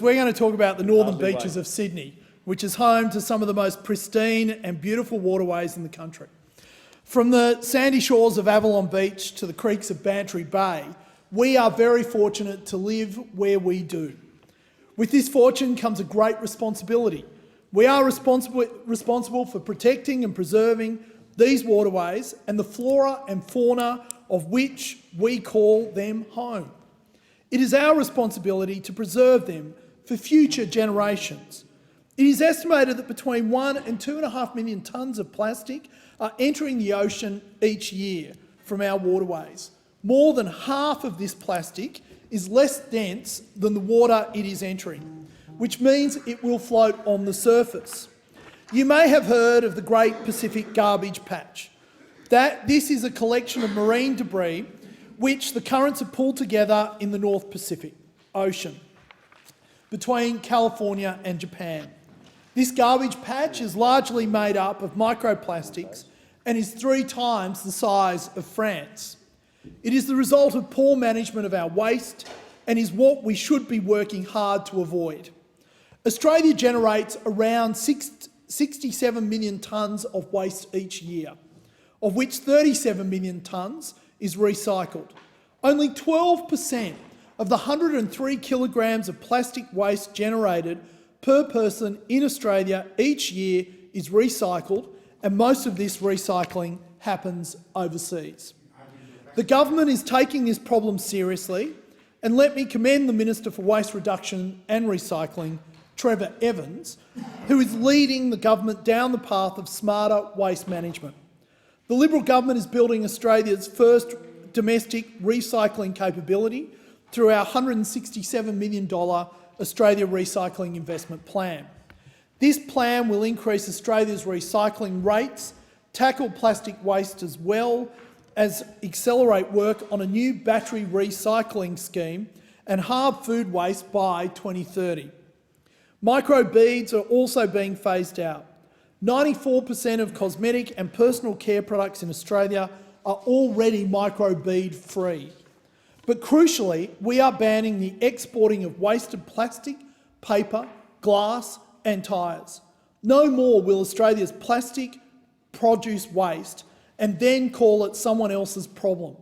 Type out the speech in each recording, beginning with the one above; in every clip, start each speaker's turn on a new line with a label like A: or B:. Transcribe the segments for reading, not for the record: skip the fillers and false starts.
A: We're going to talk about the northern beaches of Sydney, which is home to some of the most pristine and beautiful waterways in the country. From the sandy shores of Avalon Beach to the creeks of Bantry Bay, we are very fortunate to live where we do. With this fortune comes a great responsibility. We are responsible for protecting and preserving these waterways and the flora and fauna of which we call them home. It is our responsibility to preserve them for future generations. It is estimated that between 1 and 2.5 million tonnes of plastic are entering the ocean each year from our waterways. More than half of this plastic is less dense than the water it is entering, which means it will float on the surface. You may have heard of the Great Pacific Garbage Patch. This is a collection of marine debris which the currents have pulled together in the North Pacific Ocean between California and Japan. This garbage patch is largely made up of microplastics and is 3 times the size of France. It is the result of poor management of our waste and is what we should be working hard to avoid. Australia generates around 67 million tonnes of waste each year, of which 37 million tonnes is recycled. Only 12% of the 103 kilograms of plastic waste generated per person in Australia each year is recycled, and most of this recycling happens overseas. The government is taking this problem seriously, and let me commend the Minister for Waste Reduction and Recycling, Trevor Evans, who is leading the government down the path of smarter waste management. The Liberal government is building Australia's first domestic recycling capability through our $167 million Australia Recycling Investment Plan. This plan will increase Australia's recycling rates, tackle plastic waste as well as accelerate work on a new battery recycling scheme and halve food waste by 2030. Microbeads are also being phased out. 94% of cosmetic and personal care products in Australia are already microbead free. But crucially, we are banning the exporting of wasted plastic, paper, glass and tyres. No more will Australia's plastic produce waste and then call it someone else's problem.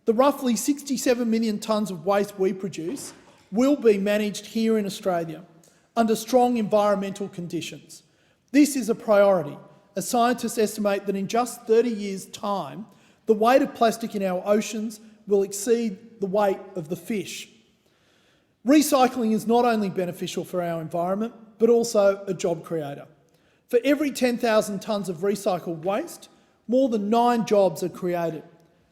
A: The roughly 67 million tonnes of waste we produce will be managed here in Australia under strong environmental conditions. This is a priority, as scientists estimate that in just 30 years' time, the weight of plastic in our oceans will exceed the weight of the fish. Recycling is not only beneficial for our environment, but also a job creator. For every 10,000 tonnes of recycled waste, more than 9 jobs are created,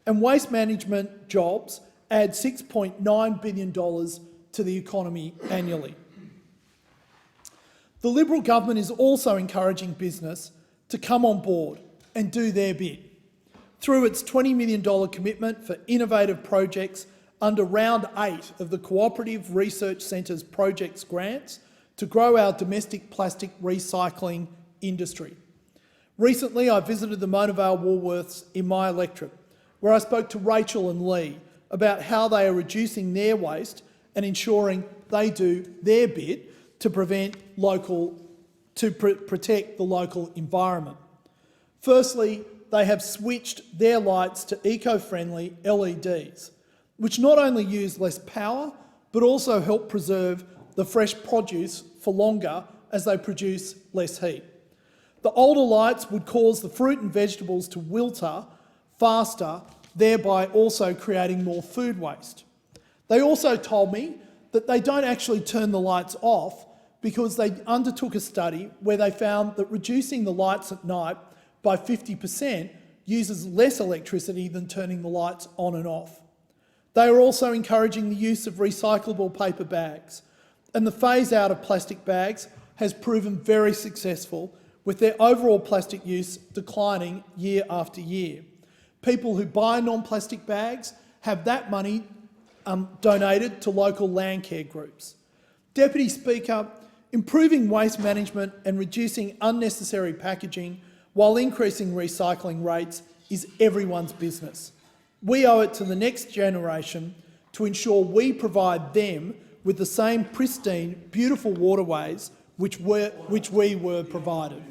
A: and waste management jobs add $6.9 billion to the economy annually. The Liberal government is also encouraging business to come on board and do their bit through its $20 million commitment for innovative projects under Round 8 of the Cooperative Research Centre's projects grants to grow our domestic plastic recycling industry. Recently, I visited the Mona Vale Woolworths in my electorate, where I spoke to Rachel and Lee about how they are reducing their waste and ensuring they do their bit to protect the local environment. Firstly, they have switched their lights to eco-friendly LEDs, which not only use less power, but also help preserve the fresh produce for longer as they produce less heat. The older lights would cause the fruit and vegetables to wilter faster, thereby also creating more food waste. They also told me that they don't actually turn the lights off because they undertook a study where they found that reducing the lights at night by 50% uses less electricity than turning the lights on and off. They are also encouraging the use of recyclable paper bags, and the phase out of plastic bags has proven very successful, with their overall plastic use declining year after year. People who buy non-plastic bags have that money donated to local land care groups. Deputy Speaker, improving waste management and reducing unnecessary packaging while increasing recycling rates is everyone's business. We owe it to the next generation to ensure we provide them with the same pristine, beautiful waterways which we were provided.